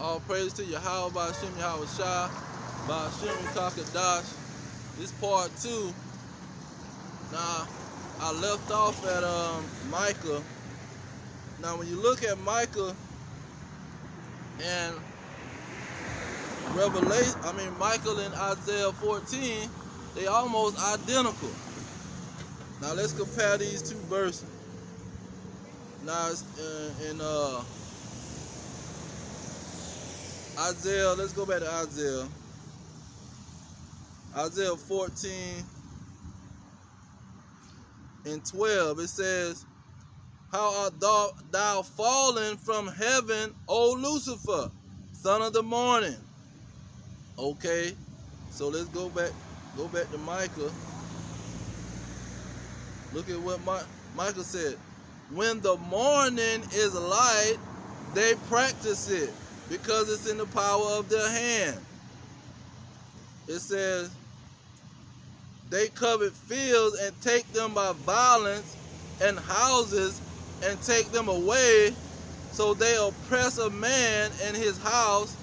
All praise to Yahweh, Ba'ashem Yahweh Shah, Ba'ashem Kakadash. This part 2. Now, I left off at Micah. Now, when you look at Micah and Michael and Isaiah 14, they almost identical. Now, let's compare these two verses. Now, it's in Isaiah, let's go back to Isaiah. Isaiah 14 and 12, it says, "How art thou fallen from heaven, O Lucifer, son of the morning?" Okay, so let's go back to Micah. Look at what Micah said. "When the morning is light, they practice it, because it's in the power of their hand." It says, "They covet fields and take them by violence, and houses and take them away. So they oppress a man and his house,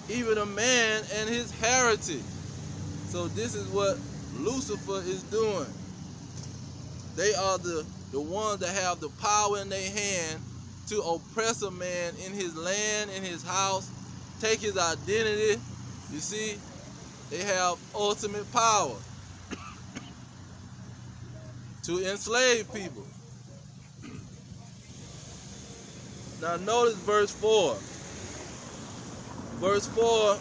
even a man and his heritage." So this is what Lucifer is doing. They are the ones that have the power in their hand to oppress a man in his land, in his house, take his identity. You see, they have ultimate power to enslave people. Now notice verse 4. Verse 4,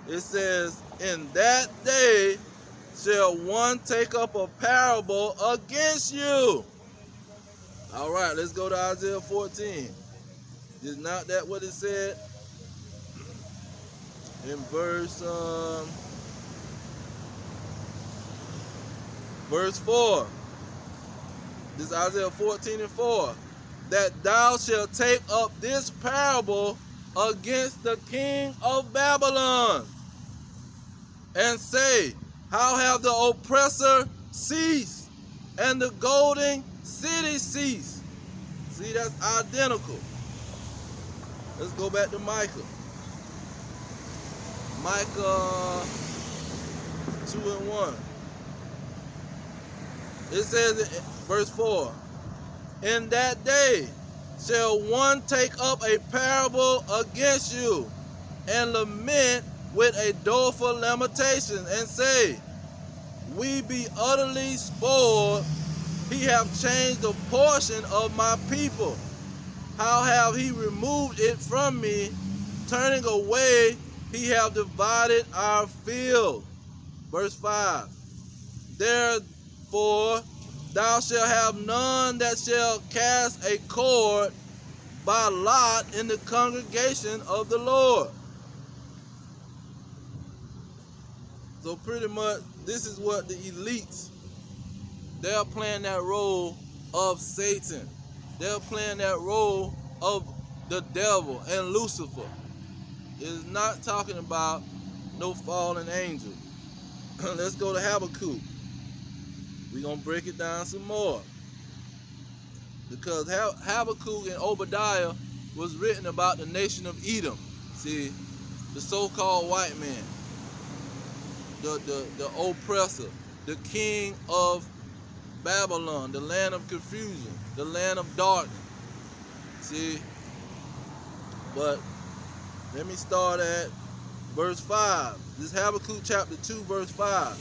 it says, "In that day shall one take up a parable against you." All right, let's go to Isaiah 14. Is not that what it said? In verse 4. This is Isaiah 14 and 4. "That thou shalt take up this parable against the king of Babylon, and say, How have the oppressor ceased, and the golden city ceased?" See, that's identical. Let's go back to Micah. Micah 2 and 1. It says in verse 4, "In that day shall one take up a parable against you, and lament with a doleful lamentation, and say, We be utterly spoiled. He have changed the portion of my people. How have he removed it from me? Turning away, he have divided our field." Verse 5, "Therefore thou shalt have none that shall cast a cord by lot in the congregation of the Lord." So pretty much, this is what the elites, they're playing that role of Satan. They're playing that role of the devil and Lucifer. It's not talking about no fallen angel. Let's go to Habakkuk. We're going to break it down some more. Because Habakkuk and Obadiah was written about the nation of Edom. See, the so-called white man. The oppressor, the king of Babylon, the land of confusion, the land of darkness. See, but let me start at verse 5. This is Habakkuk chapter 2, verse 5.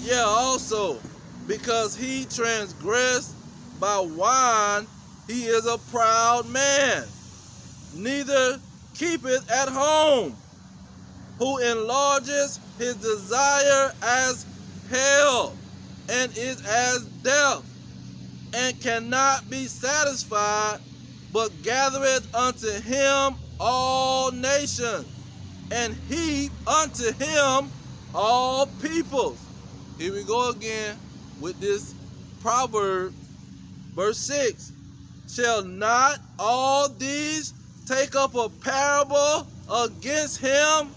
"Yeah, also, because he transgressed by wine, he is a proud man, neither keepeth at home, who enlarges his desire as hell, and is as death, and cannot be satisfied, but gathereth unto him all nations, and heap unto him all peoples." Here we go again with this proverb, verse 6. "Shall not all these take up a parable against him,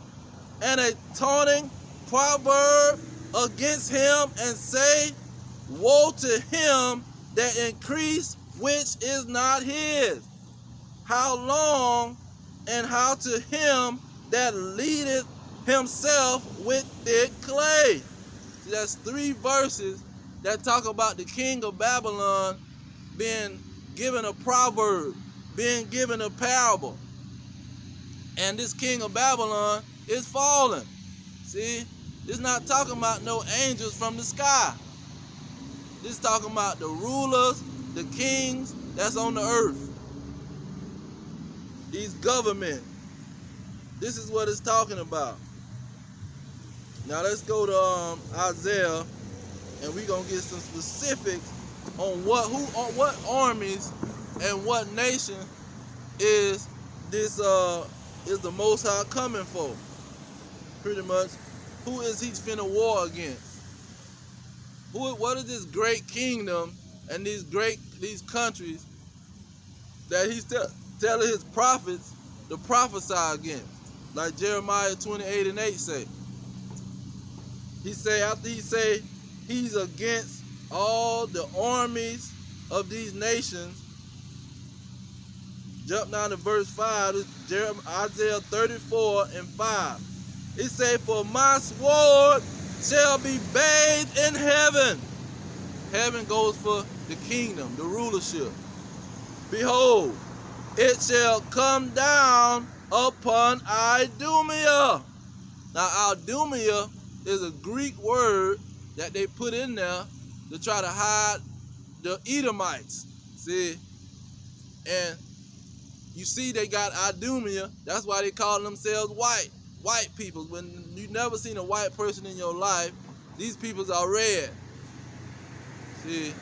and a taunting proverb against him, and say, Woe to him that increase which is not his." how long, and how to him that leadeth himself with thick clay. See, that's 3 verses that talk about the king of Babylon being given a proverb, being given a parable. And this king of Babylon is fallen. See, this not talking about no angels from the sky. This talking about the rulers, the kings that's on the earth. These government. This is what it's talking about. Now let's go to Isaiah, and we're gonna get some specifics on what armies and what nation is this is the Most High coming for. Pretty much, who is he finna war against? What is this great kingdom and these countries that he's telling his prophets to prophesy against? Like Jeremiah 28:8 say. He say, after he say he's against all the armies of these nations, jump down to verse 5, Isaiah 34:5. It say, for my sword shall be bathed in heaven. Heaven goes for the kingdom, the rulership. Behold, it shall come down upon Idumea. Now, Idumea is a Greek word that they put in there to try to hide the Edomites. See? And you see they got Idumea. That's why they call themselves white people. When you never seen a white person in your life, these peoples are red. See?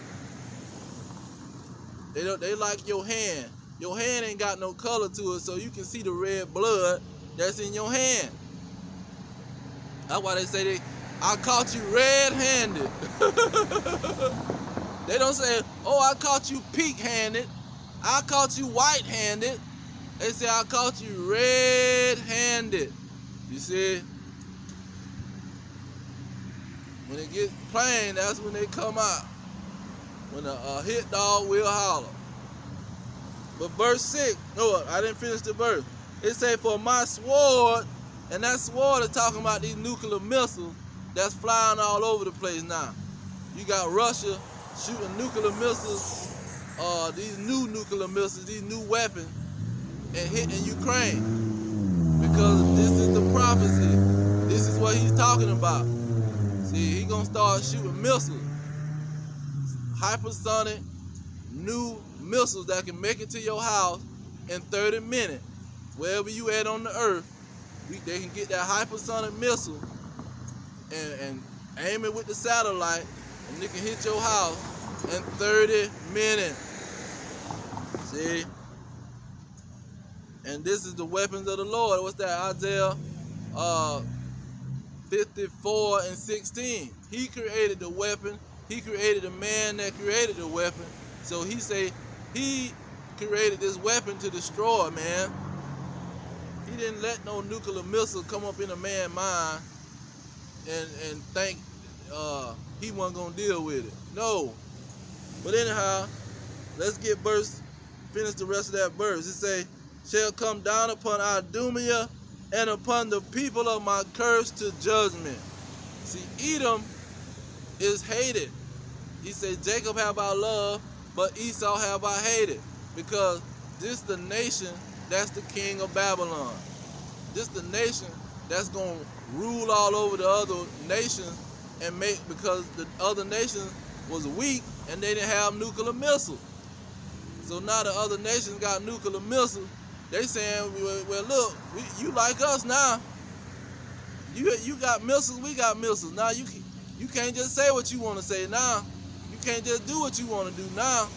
They like your hand. Your hand ain't got no color to it, so you can see the red blood that's in your hand. That's why they say I caught you red-handed. They don't say, oh, I caught you pink-handed. I caught you white-handed. They say, I caught you red-handed. You see? When it gets plain, that's when they come out. When a hit dog will holler. But verse 6, no, I didn't finish the verse. It say, for my sword, and that sword is talking about these nuclear missiles that's flying all over the place now. You got Russia shooting nuclear missiles, these new nuclear missiles, these new weapons, and hitting Ukraine. Because this is the prophecy. This is what he's talking about. See, he's going to start shooting missiles. Hypersonic, new missiles that can make it to your house in 30 minutes. Wherever you at on the earth, they can get that hypersonic missile and aim it with the satellite, and it can hit your house in 30 minutes. See? And this is the weapons of the Lord. What's that? Isaiah 54:16. He created the weapon. He created the man that created the weapon. So he say he created this weapon to destroy, man. He didn't let no nuclear missile come up in a man's mind and think he wasn't gonna deal with it. No. But anyhow, let's finish the rest of that verse. It say, shall come down upon Idumea and upon the people of my curse to judgment. See, Edom is hated. He said, Jacob have I loved, but Esau have I hated. Because this the nation that's the king of Babylon. This the nation that's going to rule all over the other nations and because the other nations was weak and they didn't have nuclear missiles. So now the other nations got nuclear missiles. They saying, well, look, you like us now. You got missiles, we got missiles. Now you can't just say what you want to say now. You can't just do what you want to do now.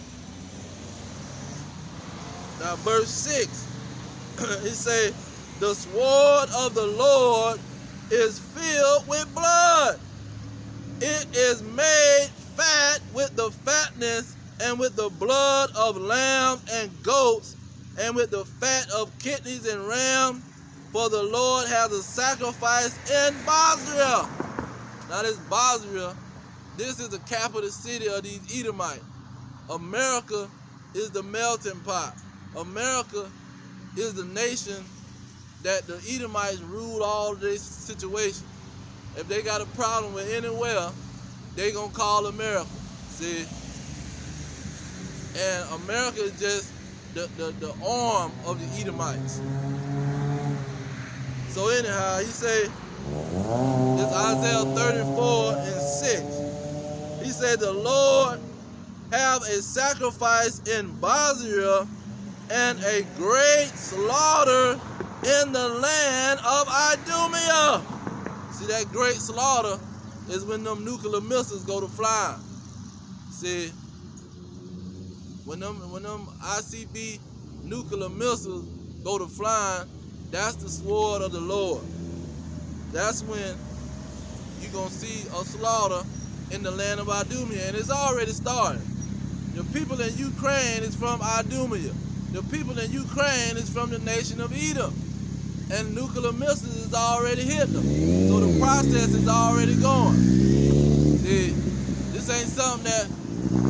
Now verse 6, it say, the sword of the Lord is filled with blood. It is made fat with the fatness and with the blood of lambs and goats and with the fat of kidneys and rams. For the Lord has a sacrifice in Bozrah. Now this Bozrah, this is the capital city of these Edomites. America is the melting pot. America is the nation that the Edomites ruled all this situation. If they got a problem with anywhere, they gonna call America. See? And America is just the arm of the Edomites. So anyhow, he say, it's Isaiah 34:6. He said, the Lord have a sacrifice in Bozrah and a great slaughter in the land of Idumea. See, that great slaughter is when them nuclear missiles go to flying. See, when them ICB nuclear missiles go to flying, that's the sword of the Lord. That's when you're going to see a slaughter in the land of Idumea, and it's already started. The people in Ukraine is from Idumea. The people in Ukraine is from the nation of Edom. And nuclear missiles is already hitting them. So the process is already going. See, this ain't something that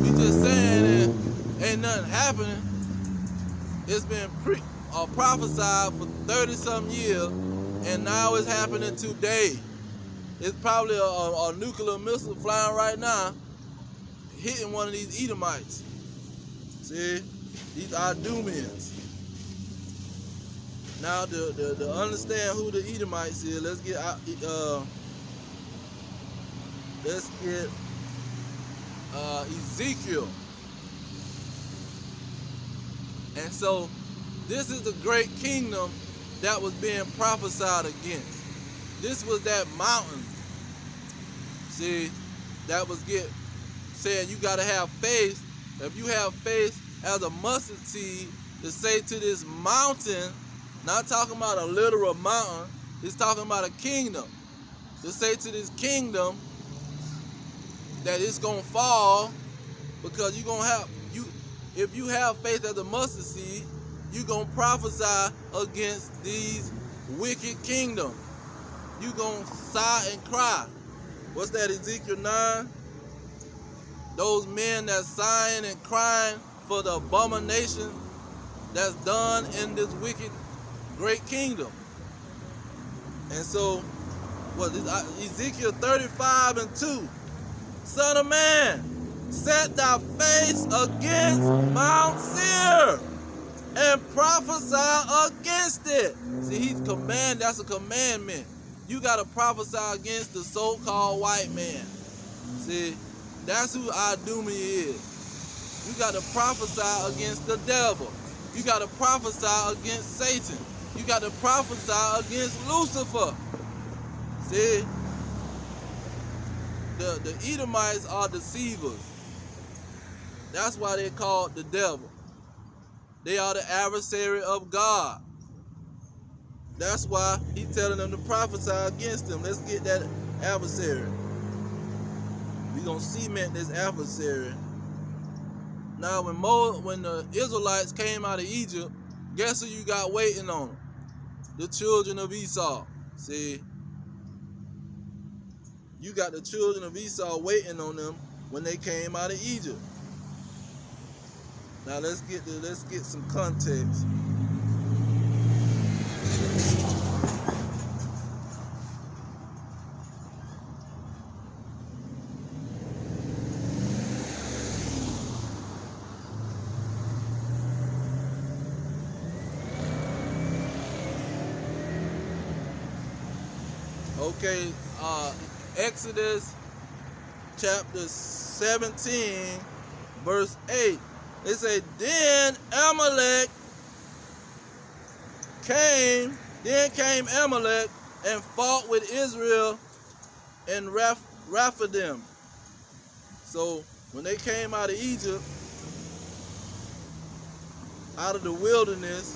we just saying and ain't nothing happening. It's been prophesied for 30-something years, and now it's happening today. It's probably a nuclear missile flying right now, hitting one of these Edomites. See, these Idumeans. Now, to understand who the Edomites is, let's get Ezekiel. And so, this is the great kingdom that was being prophesied against. This was that mountain, see, that was said you got to have faith. If you have faith as a mustard seed to say to this mountain, not talking about a literal mountain, it's talking about a kingdom. To say to this kingdom that it's going to fall, because you're going to have, if you have faith as a mustard seed, you're going to prophesy against these wicked kingdoms. You're going to sigh and cry. What's that, Ezekiel 9? Those men that's sighing and crying for the abomination that's done in this wicked great kingdom. And so, Ezekiel 35:2. Son of man, set thy face against Mount Seir and prophesy against it. See, that's a commandment. You got to prophesy against the so-called white man. See, that's who Idumea is. You got to prophesy against the devil. You got to prophesy against Satan. You got to prophesy against Lucifer. See, the Edomites are deceivers. That's why they're called the devil. They are the adversary of God. That's why he's telling them to prophesy against them. Let's get that adversary. We're going to cement this adversary. Now, when the Israelites came out of Egypt, guess who you got waiting on them? The children of Esau. See, you got the children of Esau waiting on them when they came out of Egypt. Now let's get some context. Okay, Exodus chapter 17, verse 8. It says, then came Amalek and fought with Israel in Rephidim. So when they came out of Egypt, out of the wilderness,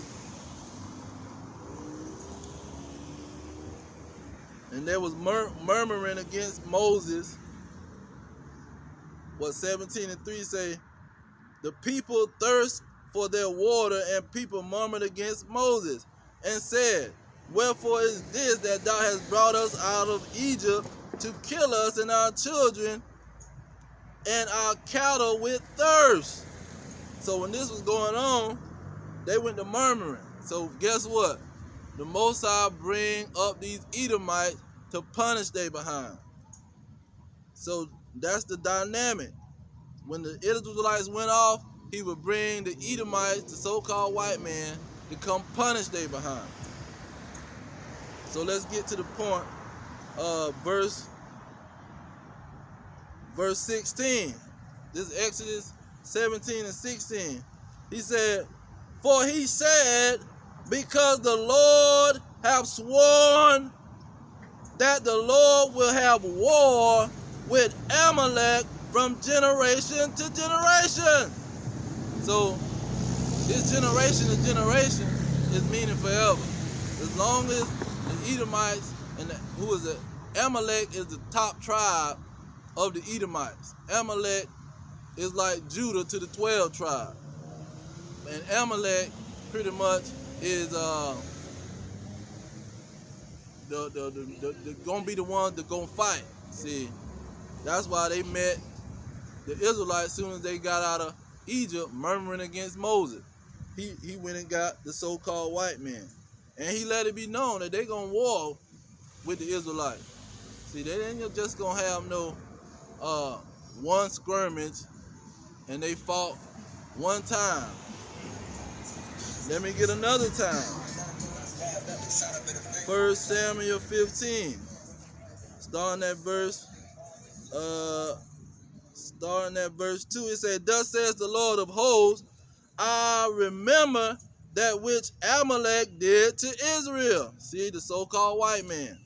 and there was murmuring against Moses. What 17:3 say? The people thirst for their water, and people murmured against Moses, and said, wherefore is this that thou hast brought us out of Egypt to kill us and our children and our cattle with thirst? So when this was going on, They went to murmuring. So guess what? The Most High bring up these Edomites to punish they behind. So that's the dynamic. When the Israelites went off, he would bring the Edomites, the so-called white man, to come punish they behind. So let's get to the point. Verse 16. This is Exodus 17 and 16. He said, "For he said, because the Lord hath sworn that the Lord will have war with Amalek from generation to generation." So this generation to generation is meaning forever. As long as the Edomites and Amalek is the top tribe of the Edomites. Amalek is like Judah to the 12 tribe. And Amalek pretty much is gonna be the ones that gonna fight. See, that's why they met the Israelites as soon as they got out of Egypt, murmuring against Moses. He went and got the so-called white man, and he let it be known that they gonna war with the Israelites. See, they ain't just gonna have no one skirmish and they fought one time. Let me get another time. 1 Samuel 15, starting at verse 2. It said, "Thus says the Lord of hosts, I remember that which Amalek did to Israel." See, the so-called white man.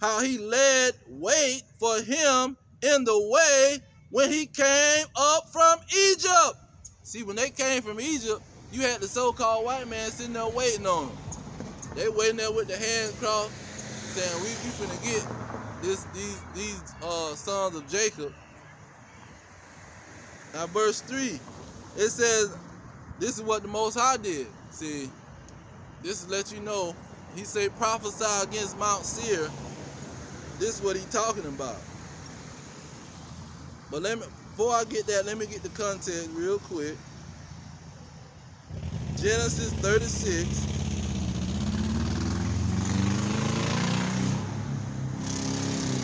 "How he laid wait for him in the way when he came up from Egypt." See, when they came from Egypt, you had the so-called white man sitting there waiting on them. They waiting there with their hands crossed, saying, we finna get these sons of Jacob. Now verse 3, it says, this is what the Most High did. See, this is let you know, he say prophesy against Mount Seir. This is what he talking about. But before I get that, let me get the context real quick. Genesis 36.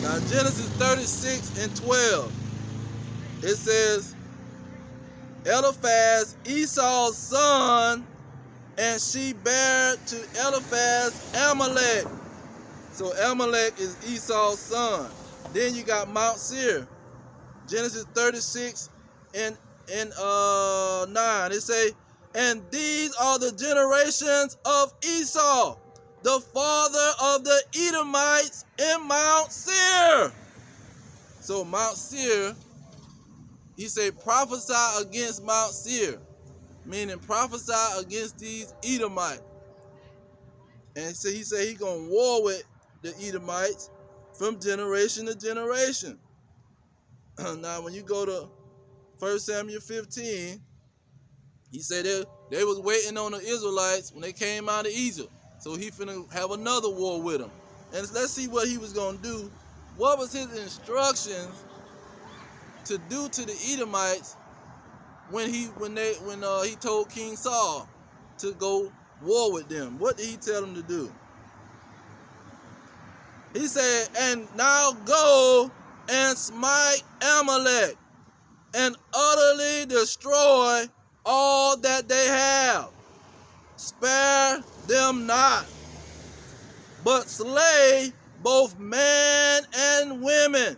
Now Genesis 36 and 12. It says, Eliphaz, Esau's son, and she bare to Eliphaz Amalek. So Amalek is Esau's son. Then you got Mount Seir. Genesis 36 and 9. It say, and these are the generations of Esau, the father of the Edomites in Mount Seir. So Mount Seir, he say prophesy against Mount Seir, meaning prophesy against these Edomites. And so he say he gonna war with the Edomites from generation to generation. Now when you go to 1 Samuel 15, he said they was waiting on the Israelites when they came out of Egypt. So he finna have another war with them. And let's see what he was gonna do. What was his instructions to do to the Edomites when he told King Saul to go war with them? What did he tell them to do? He said, and now go and smite Amalek and utterly destroy all that they have. Spare them not, but slay both men and women,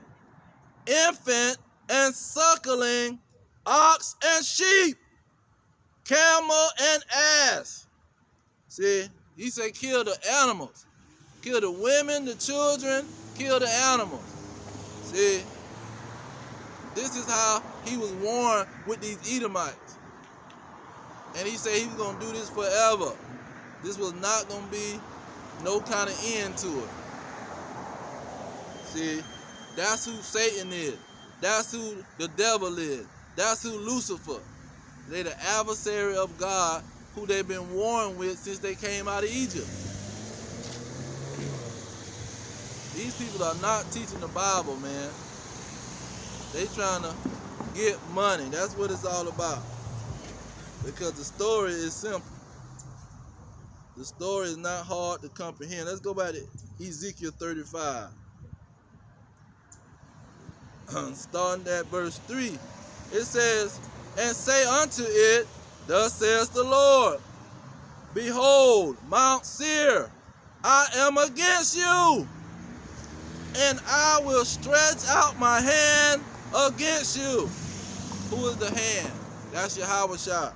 infant and suckling, ox and sheep, camel and ass. See, he said kill the animals. Kill the women, the children, kill the animals. See, this is how he was warned with these Edomites. And he said he was going to do this forever. This was not going to be no kind of end to it. See, that's who Satan is. That's who the devil is. That's who Lucifer. They're the adversary of God who they've been warned with since they came out of Egypt. These people are not teaching the Bible, man. They trying to get money. That's what it's all about. Because the story is simple. The story is not hard to comprehend. Let's go back to Ezekiel 35. Starting at verse 3. It says, and say unto it, thus says the Lord, behold, Mount Seir, I am against you, and I will stretch out my hand against you. Who is the hand? That's Yahweh Shah.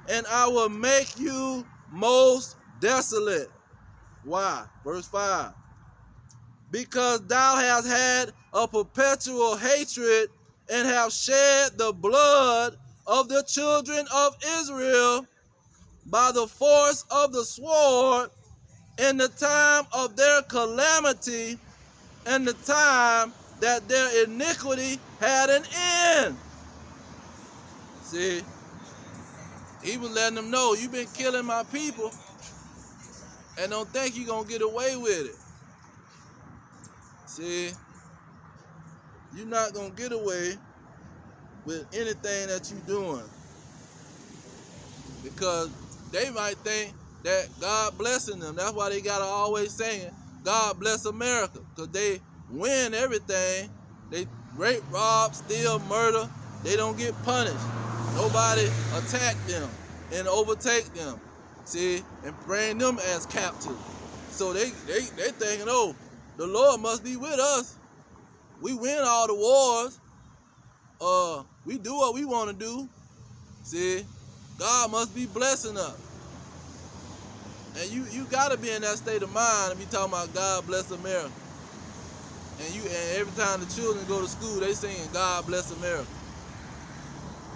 And I will make you most desolate. Why? Verse 5. Because thou hast had a perpetual hatred and have shed the blood of the children of Israel by the force of the sword in the time of their calamity and the time that their iniquity had an end. See, he was letting them know, you've been killing my people and don't think you're going to get away with it. See, you're not going to get away with anything that you're doing, because they might think that God blessing them. That's why they got to always saying, God bless America, because they win everything. They rape, rob, steal, murder. They don't get punished. Nobody attack them and overtake them, see, and bring them as captives. So they thinking, oh, the Lord must be with us. We win all the wars. We do what we want to do. See, God must be blessing us. And you gotta be in that state of mind and be talking about God bless America. And every time the children go to school, they singing God bless America.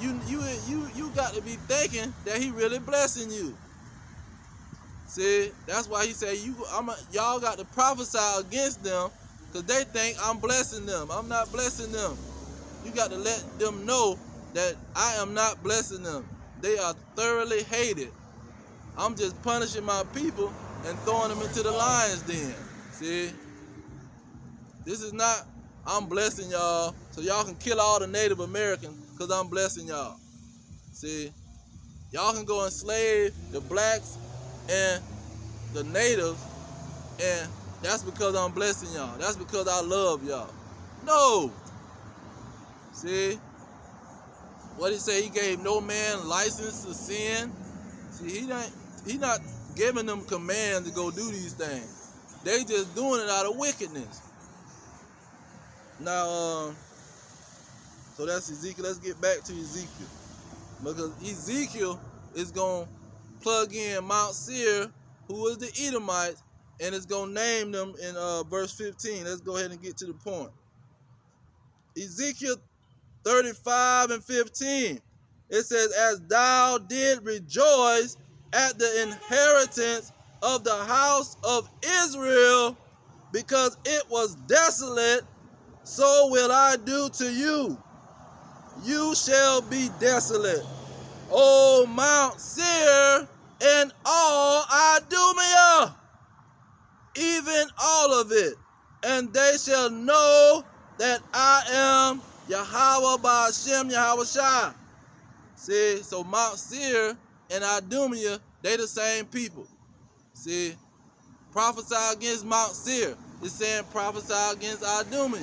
You got to be thinking that He really blessing you. See, that's why He said y'all got to prophesy against them, because they think I'm blessing them. I'm not blessing them. You got to let them know that I am not blessing them. They are thoroughly hated. I'm just punishing my people and throwing them into the lion's den. See, this is not, I'm blessing y'all so y'all can kill all the Native Americans because I'm blessing y'all. See, y'all can go enslave the blacks and the natives, and that's because I'm blessing y'all. That's because I love y'all. No. See, what He say? He gave no man license to sin. See, he not giving them commands to go do these things. They just doing it out of wickedness. Now, so that's Ezekiel. Let's get back to Ezekiel, because Ezekiel is going to plug in Mount Seir, who is the Edomites, and it's going to name them in verse 15. Let's go ahead and get to the point. Ezekiel 35 and 15. It says, as thou did rejoice at the inheritance of the house of Israel, because it was desolate, so will I do to you. You shall be desolate, O Mount Seir, and all Idumea, even all of it. And they shall know that I am Yahweh Ba'ashem Yahweh Shai. See, so Mount Seir and Idumea, they the same people. See, prophesy against Mount Seir. It's saying prophesy against Idumea.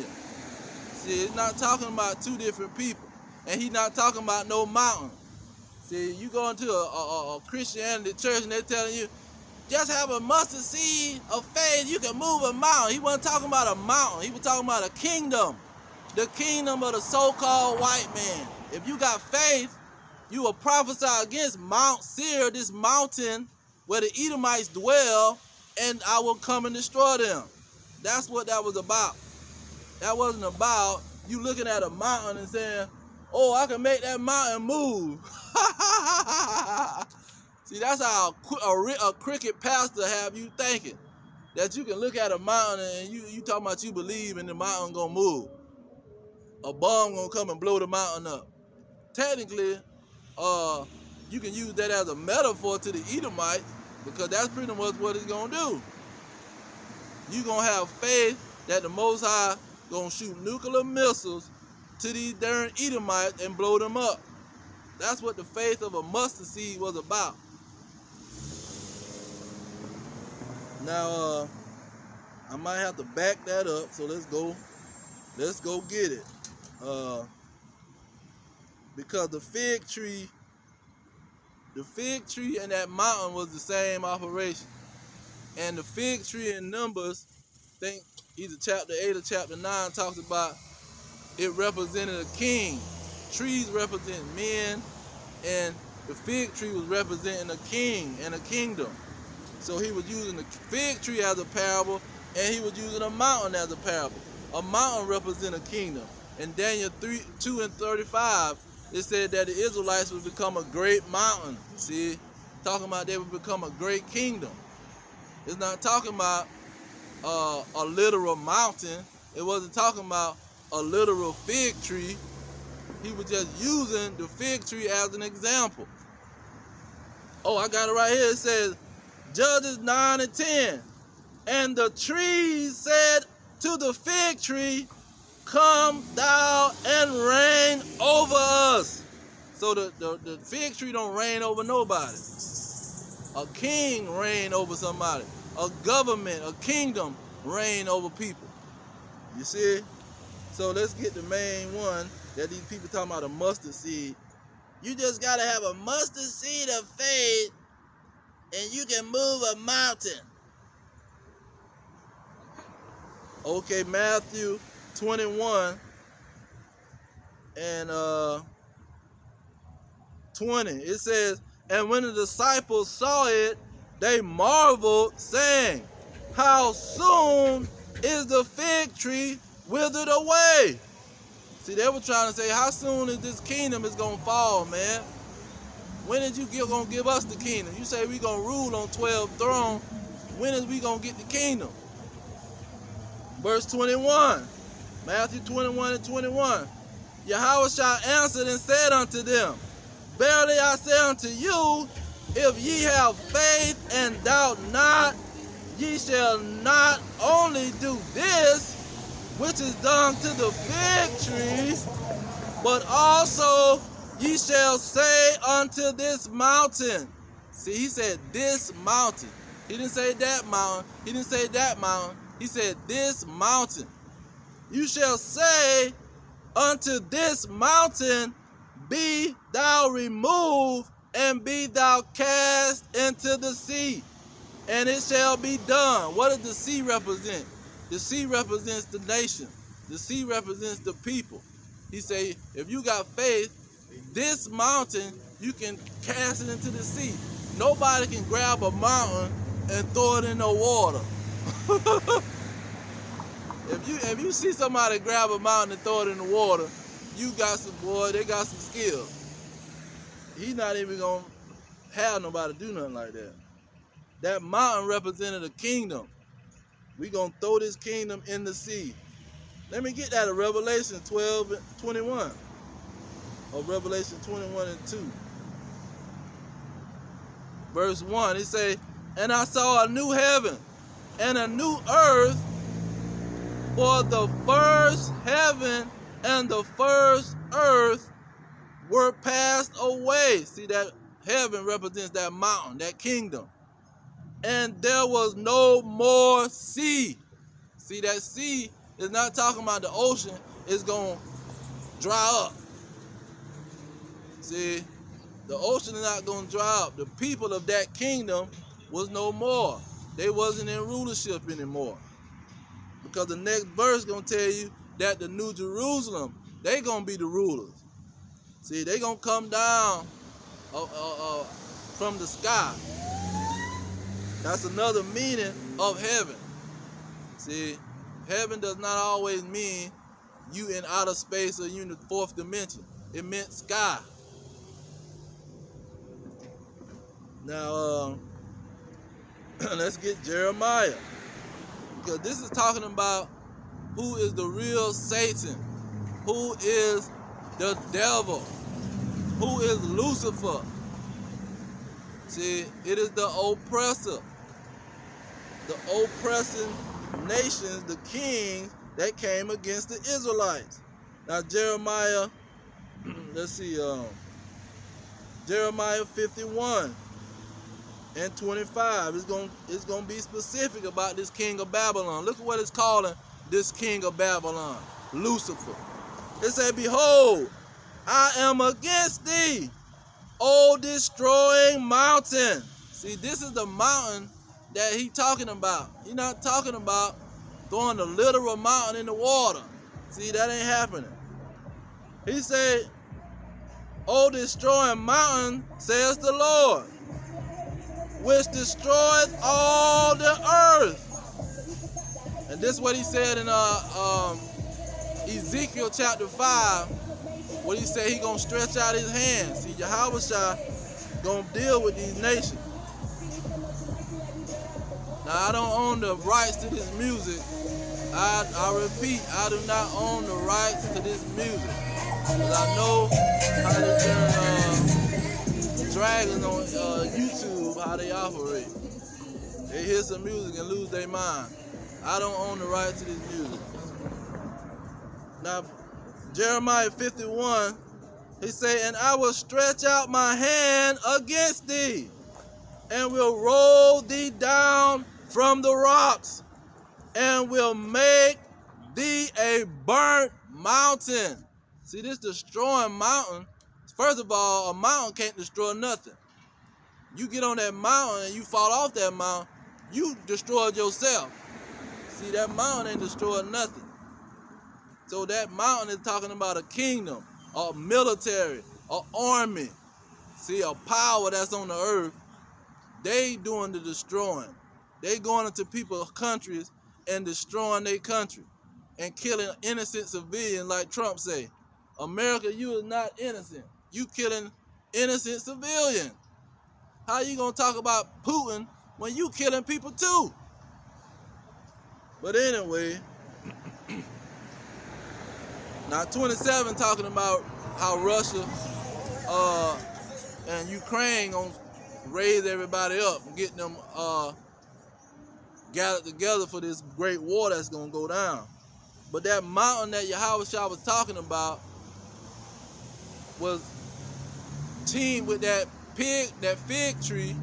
See, it's not talking about two different people. And He's not talking about no mountain. See, you go into a Christianity church and they're telling you, just have a mustard seed of faith, you can move a mountain. He wasn't talking about a mountain. He was talking about a kingdom. The kingdom of the so-called white man. If you got faith, you will prophesy against Mount Seir, this mountain where the Edomites dwell, and I will come and destroy them. That's what that was about. That wasn't about you looking at a mountain and saying, oh, I can make that mountain move. See, that's how a cricket pastor have you thinking. That you can look at a mountain and you talking about you believe in the mountain gonna move. A bomb gonna come and blow the mountain up. Technically, you can use that as a metaphor to the Edomites, because that's pretty much what it's gonna do. You gonna have faith that the Most High gonna shoot nuclear missiles to these darn Edomites and blow them up. That's what the faith of a mustard seed was about. Now, I might have to back that up. So let's go get it. Because the fig tree and that mountain was the same operation. And the fig tree in Numbers, I think either chapter 8 or chapter 9, talks about it represented a king. Trees represent men, and the fig tree was representing a king and a kingdom. So he was using the fig tree as a parable, and he was using a mountain as a parable. A mountain represents a kingdom. In Daniel 2:35, it said that the Israelites would become a great mountain. See, talking about they would become a great kingdom. It's not talking about a literal mountain. It wasn't talking about a literal fig tree. He was just using the fig tree as an example. Oh, I got it right here. It says, Judges 9:10. And the trees said to the fig tree, come thou and reign over us. So the fig tree don't reign over nobody. A king reign over somebody. A government, a kingdom reign over people. You see? So let's get the main one that these people talking about, a mustard seed. You just got to have a mustard seed of faith and you can move a mountain. Okay, Matthew 21 and 20. It says, and when the disciples saw it, they marveled, saying, how soon is the fig tree withered away? See, they were trying to say, how soon is this kingdom is going to fall, man? When is you going to give us the kingdom? You say we going to rule on 12 thrones. When is we going to get the kingdom? Verse 21, Matthew 21:21. Yahushua answered and said unto them, verily I say unto you, if ye have faith and doubt not, ye shall not only do this, which is done to the fig tree, but also ye shall say unto this mountain. See, he said this mountain. He didn't say that mountain. He didn't say that mountain. He said this mountain. You shall say unto this mountain, be thou removed, and be thou cast into the sea, and it shall be done. What does the sea represent? The sea represents the nation. The sea represents the people. He say, if you got faith, this mountain, you can cast it into the sea. Nobody can grab a mountain and throw it in the water. If you see somebody grab a mountain and throw it in the water, you got some, boy, they got some skill. He's not even gonna have nobody do nothing like that. That mountain represented a kingdom. We gonna throw this kingdom in the sea. Let me get that in Revelation 12:21. Or Revelation 21:2. Verse 1, it say, and I saw a new heaven and a new earth, for the first heaven and the first earth were passed away. See, that heaven represents that mountain, that kingdom. And there was no more sea. See, that sea is not talking about the ocean. It's going to dry up. See, the ocean is not going to dry up. The people of that kingdom was no more. They wasn't in rulership anymore. Because the next verse is going to tell you that the New Jerusalem, they going to be the rulers. See, they going to come down from the sky. That's another meaning of heaven. See, heaven does not always mean you in outer space or you in the fourth dimension. It meant sky. Now, let's get Jeremiah. Because this is talking about who is the real Satan, who is the devil, who is Lucifer. See, it is the oppressor, the oppressing nations, the kings that came against the Israelites. Now Jeremiah, let's see, Jeremiah 51. and 25. It's gonna be specific about this king of Babylon. Look at what it's calling this king of Babylon, Lucifer. It said, behold, I am against thee, O destroying mountain. See, this is the mountain that he talking about. He's not talking about throwing the literal mountain in the water. See, that ain't happening. He said, O destroying mountain, says the Lord, which destroyeth all the earth. And this is what he said in Ezekiel chapter 5, what he said he gonna stretch out his hands. See, Yahushua gonna deal with these nations. Now, I don't own the rights to this music. I repeat, I do not own the rights to this music. Because I know how they turn dragons on YouTube, how they operate. They hear some music and lose their mind. I don't own the rights to this music. Now, Jeremiah 51, he say, and I will stretch out my hand against thee, and will roll thee down from the rocks, and will make thee a burnt mountain. See, this destroying mountain, first of all, a mountain can't destroy nothing. You get on that mountain and you fall off that mountain, you destroyed yourself. See, that mountain ain't destroyed nothing. So that mountain is talking about a kingdom, a military, an army. See, a power that's on the earth. They doing the destroying. They going into people's countries and destroying their country and killing innocent civilians, like Trump say. America, you is not innocent. You killing innocent civilians. How you gonna talk about Putin when you killing people too? But anyway, now 27 talking about how Russia and Ukraine gonna raise everybody up and get them gathered together for this great war that's gonna go down. But that mountain that Yahushua was talking about was teamed with that fig tree.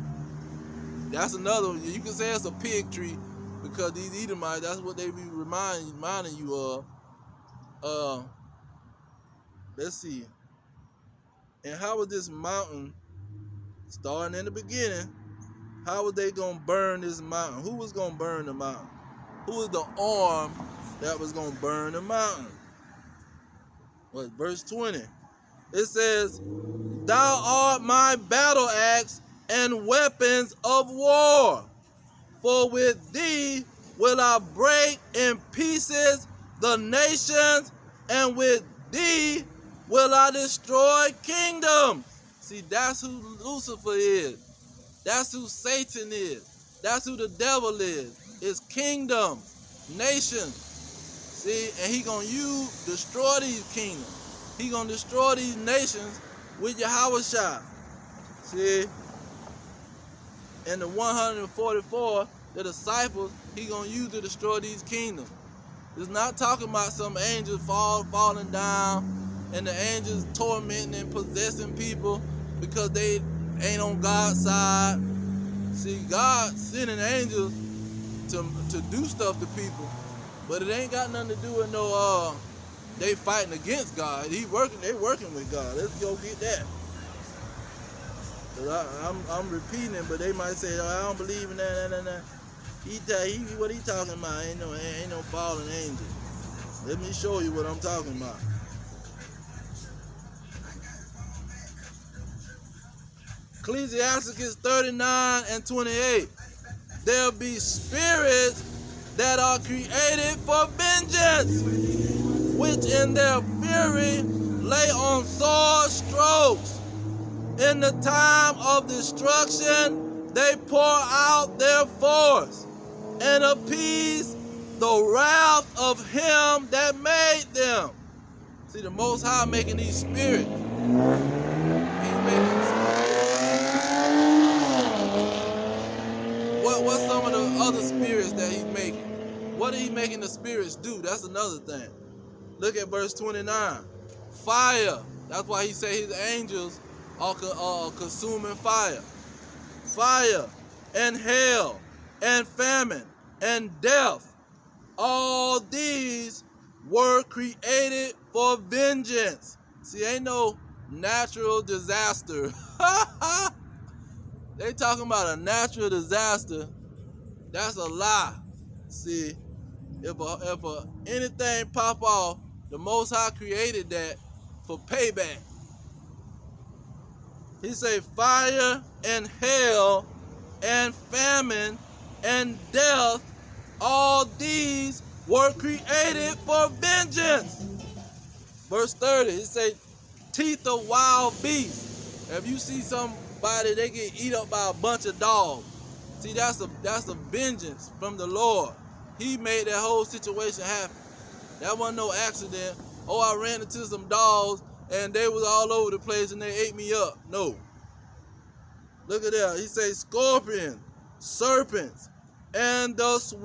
That's another one. You can say it's a pig tree because these Edomites, that's what they be reminding you of. Let's see. And how was this mountain, starting in the beginning, how was they going to burn this mountain? Who was going to burn the mountain? Who was the arm that was going to burn the mountain? What, verse 20? It says, thou art my battle axe and weapons of war. For with thee will I break in pieces the nations, and with thee will I destroy kingdoms. See, that's who Lucifer is. That's who Satan is. That's who the devil is. It's kingdoms, nations. See, and he gonna destroy these kingdoms. He gonna destroy these nations with Yahushua. See, and the 144, the disciples, he gonna use to destroy these kingdoms. It's not talking about some angels falling down and the angels tormenting and possessing people because they ain't on God's side. See, God sending angels to do stuff to people, but it ain't got nothing to do with no they fighting against God. They working with God. Let's go get that. I'm repeating it, but they might say, oh, I don't believe in that. What he talking about? Ain't no fallen angel. Let me show you what I'm talking about. Ecclesiastes 39 and 28. There be spirits that are created for vengeance, which in their fury lay on sore strokes. In the time of destruction, they pour out their force and appease the wrath of him that made them. See, the Most High making these spirits. What's some of the other spirits that he's making? What are he making the spirits do? That's another thing. Look at verse 29. Fire. That's why he said his angels are consuming fire. Fire. and hail, and famine, and death. All these were created for vengeance. See, ain't no natural disaster. They talking about a natural disaster. That's a lie. See, if anything pop off, the Most High created that for payback. He say fire and hail and famine and death, all these were created for vengeance. Verse 30, he say teeth of wild beasts. If you see somebody, they get eat up by a bunch of dogs. See, that's a vengeance from the Lord. He made that whole situation happen. That wasn't no accident. Oh, I ran into some dogs and they was all over the place and they ate me up. No. Look at that. He say scorpions, serpents, and the sword.